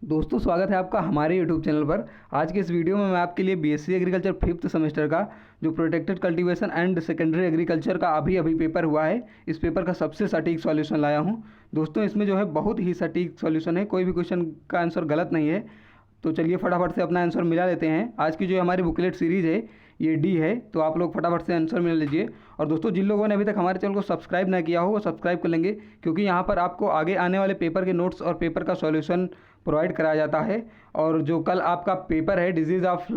दोस्तों स्वागत है आपका हमारे YouTube चैनल पर। आज के इस वीडियो में मैं आपके लिए बीएससी एग्रीकल्चर 5th सेमेस्टर का जो protected cultivation and secondary agriculture का अभी पेपर हुआ है, इस पेपर का सबसे सटीक सॉल्यूशन लाया हूं। दोस्तों इसमें जो है बहुत ही सटीक सॉल्यूशन है, कोई भी क्वेश्चन का आंसर गलत नहीं है। तो चलिए फटाफट से अपना आंसर मिला लेते हैं। आज की जो हमारी बुकलेट सीरीज़ है ये डी है, तो आप लोग फटाफट से आंसर मिला लीजिए। और दोस्तों जिन लोगों ने अभी तक हमारे चैनल को सब्सक्राइब ना किया हो वो सब्सक्राइब कर लेंगे, क्योंकि यहाँ पर आपको आगे आने वाले पेपर के नोट्स और पेपर का सॉल्यूशन प्रोवाइड कराया जाता है। और जो कल आपका पेपर है disease of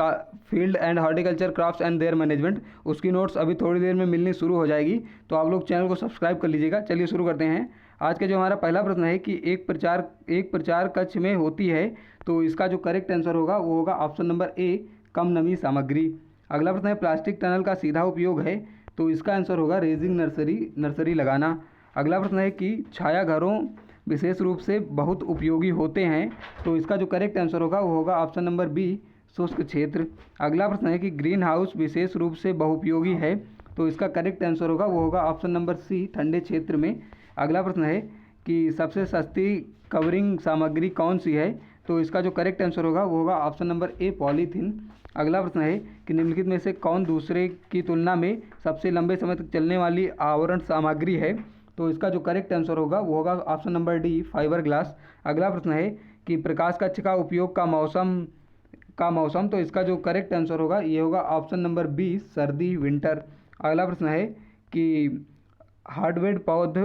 field and horticulture crops and there management, उसकी नोट्स अभी थोड़ी देर में मिलनी शुरू हो जाएगी, तो आप लोग चैनल को सब्सक्राइब कर लीजिएगा। चलिए शुरू करते हैं। आज का जो हमारा पहला प्रश्न है कि एक प्रचार कक्ष में होती है, तो इसका जो करेक्ट आंसर होगा वो होगा ऑप्शन नंबर ए, कम नमी सामग्री। अगला प्रश्न है प्लास्टिक टनल का सीधा उपयोग है, तो इसका आंसर होगा रेजिंग नर्सरी लगाना। अगला प्रश्न है कि छाया घरों विशेष रूप से बहुत उपयोगी होते हैं, तो इसका जो करेक्ट आंसर होगा वो होगा ऑप्शन नंबर बी, शुष्क क्षेत्र। अगला प्रश्न है कि ग्रीन हाउस विशेष रूप से बहुपयोगी है, तो इसका करेक्ट आंसर होगा वो होगा ऑप्शन नंबर सी, ठंडे क्षेत्र में। अगला प्रश्न है कि सबसे सस्ती कवरिंग सामग्री कौन सी है, तो इसका जो करेक्ट आंसर होगा वो होगा ऑप्शन नंबर ए, पॉलीथीन। अगला प्रश्न है कि निम्नलिखित में से कौन दूसरे की तुलना में सबसे लंबे समय तक चलने वाली आवरण सामग्री है, तो इसका जो करेक्ट आंसर होगा वो होगा option number D, fibre glass. अगला प्रश्न है कि प्रकाश कक्ष का उपयोग का मौसम, तो इसका जो करेक्ट आंसर होगा ये होगा ऑप्शन नंबर बी, सर्दी, विंटर। अगला प्रश्न है कि हार्डवुड पौधे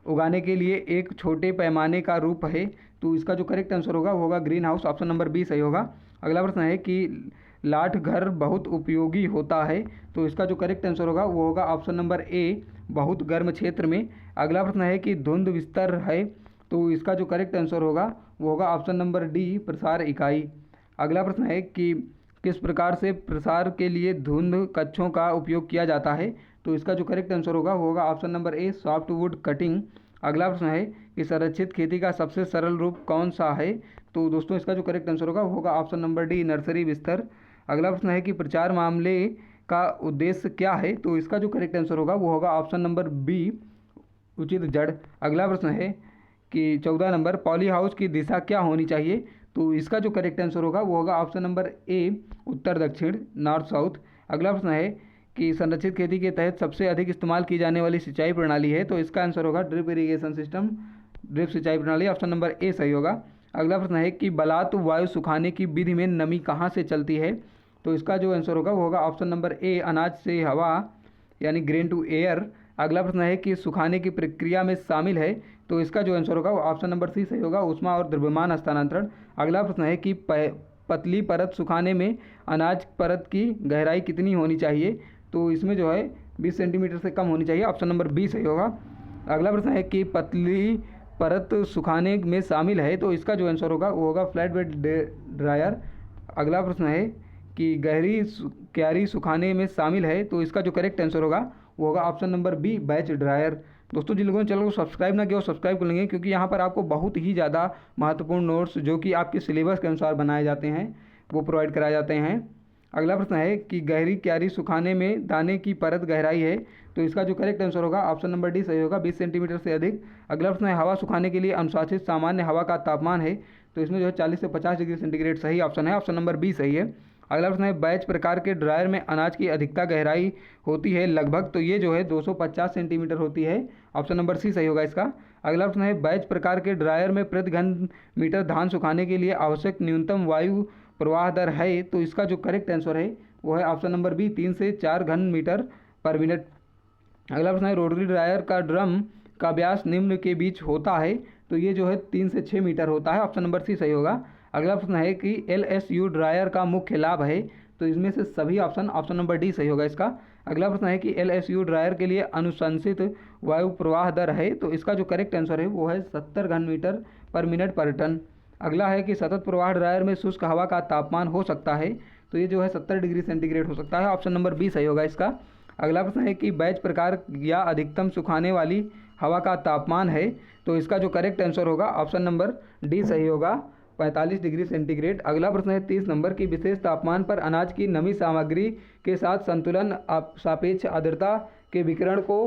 उगाने के लिए एक छोटे पैमाने का रूप है, तो इसका जो करेक्ट आंसर होगा वो होगा greenhouse, option number B सही होगा। अगला प्रश्न है कि लाठ घर बहुत उपयोगी होता है, तो इसका जो करेक्ट आंसर होगा वो होगा ऑप्शन नंबर ए, बहुत गर्म क्षेत्र में। अगला प्रश्न है कि धुंध विस्तर है, तो इसका जो करेक्ट आंसर होगा वो होगा ऑप्शन नंबर डी, प्रसार इकाई। अगला प्रश्न है कि किस प्रकार से प्रसार के लिए धुंध कक्षों का उपयोग किया जाता है, तो इसका जो करेक्ट आंसर होगा वो होगा option number A, softwood cutting. अगला प्रश्न है कि संरक्षित खेती का सबसे सरल रूप कौन सा है, तो दोस्तों इसका जो करेक्ट आंसर होगा वो होगा ऑप्शन नंबर डी, नर्सरी बिस्तर। अगला प्रश्न है कि प्रचार मामले का उद्देश्य क्या है, तो इसका जो करेक्ट आंसर होगा वो होगा ऑप्शन नंबर बी, उचित जड़। अगला प्रश्न है कि 14 नंबर पॉली हाउस की दिशा क्या होनी चाहिए, तो इसका जो करेक्ट आंसर होगा वो होगा ऑप्शन नंबर ए, उत्तर दक्षिण, नॉर्थ साउथ। अगला प्रश्न है कि संरक्षित खेती के तहत सबसे अधिक इस्तेमाल की जाने वाली सिंचाई प्रणाली है, तो इसका आंसर होगा ड्रिप इरीगेशन सिस्टम, ड्रिप सिंचाई प्रणाली, ऑप्शन नंबर ए सही होगा। अगला प्रश्न है कि बलात् वायु सुखाने की विधि में नमी कहाँ से चलती है, तो इसका जो आंसर होगा वो होगा ऑप्शन नंबर ए, अनाज से हवा यानी ग्रेन टू एयर। अगला प्रश्न है कि सुखाने की प्रक्रिया में शामिल है, तो इसका जो आंसर होगा वो ऑप्शन नंबर सी सही होगा, ऊष्मा और द्रव्यमान हस्तांतरण। अगला प्रश्न है कि पतली परत सुखाने में अनाज परत की गहराई कितनी होनी चाहिए, तो इसमें जो है 20 सेंटीमीटर से कम होनी चाहिए, ऑप्शन नंबर बी सही होगा। अगला प्रश्न है कि पतली परत सुखाने में शामिल है, तो इसका जो आंसर होगा वो होगा फ्लैट बेड ड्रायर। अगला प्रश्न है कि गहरी क्यारी सुखाने में शामिल है, तो इसका जो करेक्ट आंसर होगा वो होगा option number B, batch dryer. दोस्तों जिन लोगों ने चैनल को सब्सक्राइब ना किया वो सब्सक्राइब कर लेंगे, क्योंकि यहाँ पर आपको बहुत ही ज़्यादा महत्वपूर्ण नोट्स जो कि आपके सिलेबस के अनुसार बनाए जाते हैं वो प्रोवाइड कराए जाते हैं। अगला प्रश्न है कि गहरी क्यारी सुखाने में दाने की परत गहराई है, तो इसका जो करेक्ट आंसर होगा ऑप्शन नंबर डी सही होगा, 20 सेंटीमीटर से अधिक। अगला प्रश्न है हवा सुखाने के लिए अनुशासित सामान्य हवा का तापमान है, तो इसमें जो है 40 से 50 डिग्री सेंटीग्रेड सही ऑप्शन है, ऑप्शन नंबर बी सही है। अगला प्रश्न है बैच प्रकार के ड्रायर में अनाज की अधिकता गहराई होती है लगभग, तो ये जो है 250 सेंटीमीटर होती है, ऑप्शन नंबर सी सही होगा इसका। अगला प्रश्न है बैच प्रकार के ड्रायर में प्रति घन मीटर धान सुखाने के लिए आवश्यक न्यूनतम वायु प्रवाह दर है, तो इसका जो करेक्ट आंसर है वो है ऑप्शन नंबर बी, 3 से 4 घन मीटर पर मिनट। अगला प्रश्न है रोटरी ड्रायर का ड्रम का व्यास निम्न के बीच होता है, तो ये जो है 3 से 6 मीटर होता है, ऑप्शन नंबर सी सही होगा। अगला प्रश्न है कि LSU ड्रायर का मुख्य लाभ है, तो इसमें से सभी ऑप्शन नंबर डी सही होगा इसका। अगला प्रश्न है कि LSU ड्रायर के लिए अनुशंसित वायु प्रवाह दर है, तो इसका जो करेक्ट आंसर है वो है 70 घन मीटर पर मिनट पर टन। अगला है कि सतत प्रवाह ड्रायर में शुष्क हवा का तापमान हो सकता है, तो ये जो है 70 डिग्री सेंटीग्रेड हो सकता है, ऑप्शन नंबर बी सही होगा इसका। अगला प्रश्न है कि बैच प्रकार या अधिकतम सुखाने वाली हवा का तापमान है, तो इसका जो करेक्ट आंसर होगा ऑप्शन नंबर डी सही होगा, 45 डिग्री सेंटीग्रेड। अगला प्रश्न है 30 नंबर की विशेष तापमान पर अनाज की नमी सामग्री के साथ संतुलन सापेक्ष आर्द्रता के विकिरण को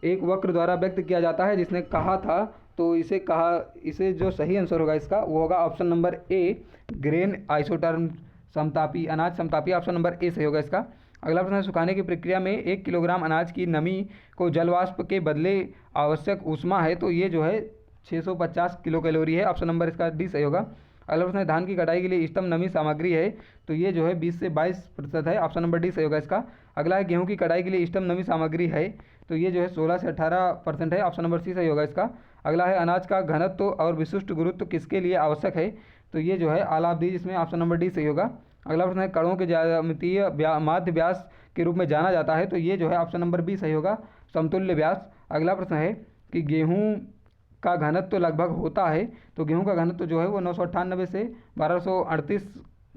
एक वक्र द्वारा व्यक्त किया जाता है, जिसने कहा था तो इसे जो सही आंसर होगा इसका वो होगा ऑप्शन नंबर ए, ग्रेन आइसोटर्म समतापी, अनाज समतापी, ऑप्शन नंबर ए सही होगा इसका। अगला प्रश्न है, सुखाने की प्रक्रिया में 1 किलोग्राम अनाज की नमी को जलवाष्प के बदले आवश्यक ऊष्मा है, तो ये जो है 650 किलो कैलोरी है, ऑप्शन नंबर इसका डी सही होगा। अगला प्रश्न है, धान की कटाई के लिए इष्टतम नमी सामग्री है, तो ये जो है 20 से 22% है, ऑप्शन नंबर डी सही होगा इसका। अगला है, गेहूं की कटाई के लिए इष्टतम नमी सामग्री है, तो ये जो है 16 से 18% है, ऑप्शन नंबर सी सही होगा इसका। अगला है, अनाज का घनत्व और विशिष्ट गुरुत्व किसके लिए आवश्यक है, तो ये जो है आलाब्दी, इसमें ऑप्शन नंबर डी सही होगा। अगला प्रश्न है, कणों के ज्यामितीय माध्य व्यास के रूप में जाना जाता है, तो ये जो है ऑप्शन नंबर बी सही होगा, समतुल्य व्यास। अगला प्रश्न है कि गेहूं का घनत्व तो लगभग होता है, तो गेहूं का घनत्व जो है वो 998 से 1238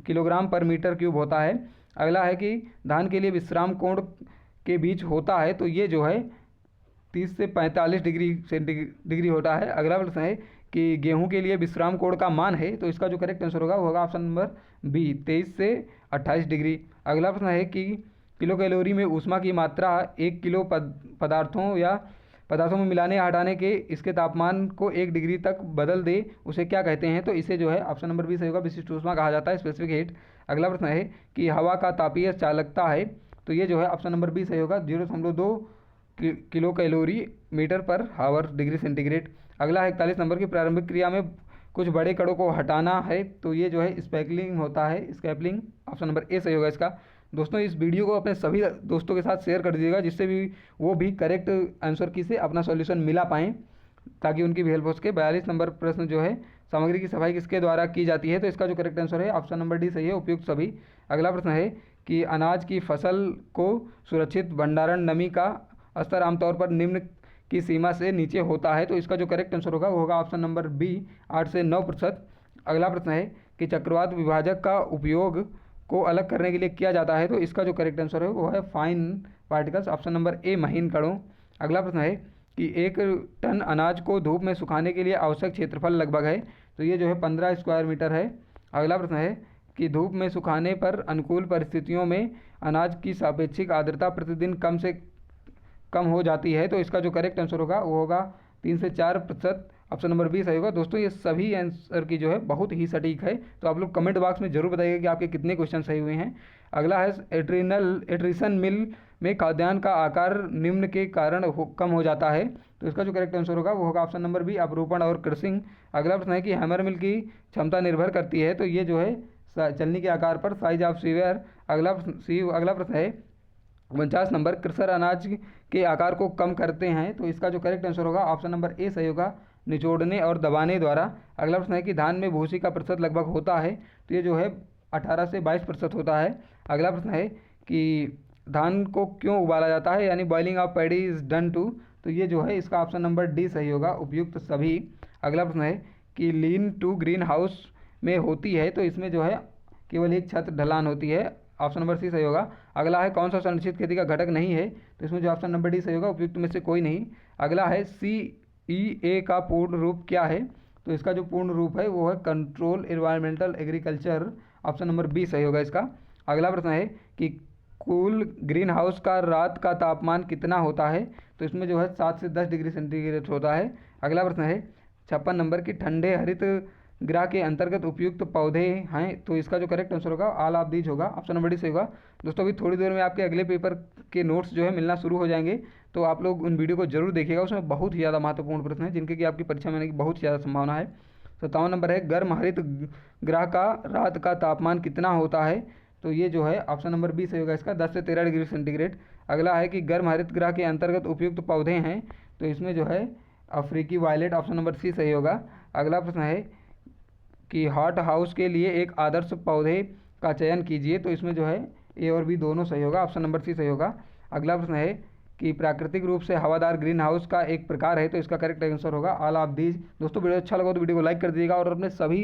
किलोग्राम पर मीटर क्यूब होता है। अगला है कि धान के लिए विश्राम कोण के बीच होता है, तो ये जो है 30 से 45 डिग्री होता है। अगला प्रश्न है कि गेहूं के लिए विश्राम कोण का मान है, तो इसका जो करेक्ट आंसर होगा वो होगा ऑप्शन नंबर बी, 23 से 28 डिग्री। अगला प्रश्न है कि किलो कैलोरी में ऊष्मा की मात्रा 1 किलो पदार्थों में मिलाने या हटाने के इसके तापमान को 1 डिग्री तक बदल दे, उसे क्या कहते हैं, तो इसे जो है ऑप्शन नंबर बी सही होगा, विशिष्ट ऊष्मा कहा जाता है, स्पेसिफिक हीट। अगला प्रश्न है कि हवा का तापीय चालकता है, तो ये जो है ऑप्शन नंबर बी सही होगा, 0.2 किलो कैलोरी मीटर पर हावर डिग्री सेंटीग्रेड। अगला है 41 नंबर की प्रारंभिक क्रिया में कुछ बड़े कणों को हटाना है, तो ये जो है स्पैकलिंग होता है, स्कैपलिंग, ऑप्शन नंबर ए सही होगा इसका। दोस्तों इस वीडियो को अपने सभी दोस्तों के साथ शेयर कर दीजिएगा, जिससे भी वो भी करेक्ट आंसर की से अपना सॉल्यूशन मिला पाएँ, ताकि उनकी भी हेल्प हो सके। 42 नंबर प्रश्न जो है, सामग्री की सफाई किसके द्वारा की जाती है, तो इसका जो करेक्ट आंसर है ऑप्शन नंबर डी सही है, उपयुक्त सभी। अगला प्रश्न है कि अनाज की फसल को सुरक्षित भंडारण नमी का स्तर आमतौर पर निम्न की सीमा से नीचे होता है, तो इसका जो करेक्ट आंसर होगा वो होगा ऑप्शन नंबर बी, 8 से 9%। अगला प्रश्न है कि चक्रवात विभाजक का उपयोग को अलग करने के लिए किया जाता है, तो इसका जो करेक्ट आंसर है वो है fine particles, option number A, महीन कणों। अगला प्रश्न है कि 1 टन अनाज को धूप में सुखाने के लिए आवश्यक क्षेत्रफल लगभग है, तो ये जो है 15 स्क्वायर मीटर है। अगला प्रश्न है कि धूप में सुखाने पर अनुकूल परिस्थितियों में अनाज की सापेक्षिक आर्द्रता प्रतिदिन कम से कम हो जाती है, तो इसका जो करेक्ट आंसर होगा वो होगा 3 से 4%, ऑप्शन नंबर बी सही होगा। दोस्तों ये सभी आंसर की जो है बहुत ही सटीक है, तो आप लोग कमेंट बॉक्स में जरूर बताइएगा कि आपके कितने क्वेश्चन सही हुए हैं। अगला है एट्रिसन मिल में खाद्यान्न का आकार निम्न के कारण कम हो जाता है, तो इसका जो करेक्ट आंसर होगा वो होगा ऑप्शन नंबर बी, अपरूपण और क्रशिंग। अगला प्रश्न है कि हैमर मिल की क्षमता निर्भर करती है, तो ये जो है चलनी के आकार पर, साइज ऑफ सीवियर। अगला प्रश्न है 49 नंबर, क्रशर अनाज के आकार को कम करते हैं, तो इसका जो करेक्ट आंसर होगा ऑप्शन नंबर ए सही होगा, निचोड़ने और दबाने द्वारा। अगला प्रश्न है कि धान में भूसी का प्रतिशत लगभग होता है, तो ये जो है 18 से 22% होता है। अगला प्रश्न है कि धान को क्यों उबाला जाता है, यानी boiling of paddy is done to, तो ये जो है इसका ऑप्शन नंबर डी सही होगा, उपयुक्त सभी। अगला प्रश्न है कि लीन टू ग्रीन हाउस में होती है, तो इसमें जो है केवल एक छत ढलान होती है, ऑप्शन नंबर सी सही होगा। अगला है कौन सा संरक्षित खेती का घटक नहीं है, तो इसमें जो ऑप्शन नंबर डी सही होगा, उपयुक्त में से कोई नहीं। अगला है CEA का पूर्ण रूप क्या है, तो इसका जो पूर्ण रूप है वो है control environmental agriculture, option number B सही होगा इसका। अगला प्रश्न है कि कुल ग्रीन हाउस का रात का तापमान कितना होता है, तो इसमें जो है 7 से 10 डिग्री सेंटीग्रेड होता है। अगला प्रश्न है 56 नंबर की ठंडे हरित गृह के अंतर्गत उपयुक्त पौधे हैं, तो इसका जो करेक्ट आंसर होगा ऑल ऑफ दीज होगा, ऑप्शन नंबर डी सही होगा। दोस्तों अभी थोड़ी देर में आपके अगले पेपर के नोट्स जो है मिलना शुरू हो जाएंगे, तो आप लोग उन वीडियो को जरूर देखिएगा, उसमें बहुत ही ज़्यादा महत्वपूर्ण प्रश्न है जिनके कि आपकी परीक्षा में आने की बहुत ही ज़्यादा संभावना है। 57 नंबर है गर्म हरित गृह का रात का तापमान कितना होता है, तो ये जो है ऑप्शन नंबर बी सही होगा इसका, 10 से 13 डिग्री सेंटीग्रेड। अगला है कि गर्म हरित गृह के अंतर्गत उपयुक्त पौधे हैं, तो इसमें जो है अफ्रीकी वायलेट, ऑप्शन नंबर सी सही होगा। अगला प्रश्न है कि हॉट हाउस के लिए एक आदर्श पौधे का चयन कीजिए, तो इसमें जो है ए और बी दोनों सही होगा, ऑप्शन नंबर सी सही होगा। अगला प्रश्न है कि प्राकृतिक रूप से हवादार ग्रीन हाउस का एक प्रकार है, तो इसका करेक्ट आंसर होगा ऑल ऑफ दीज। दोस्तों वीडियो अच्छा लगा तो वीडियो को लाइक कर दीजिएगा और अपने सभी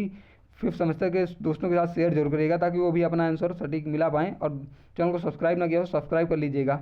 5th सेमेस्टर के दोस्तों के साथ शेयर जरूर करिएगा, ताकि वो भी अपना आंसर सटीक मिला पाएँ, और चैनल को सब्सक्राइब ना किया हो सब्सक्राइब कर लीजिएगा।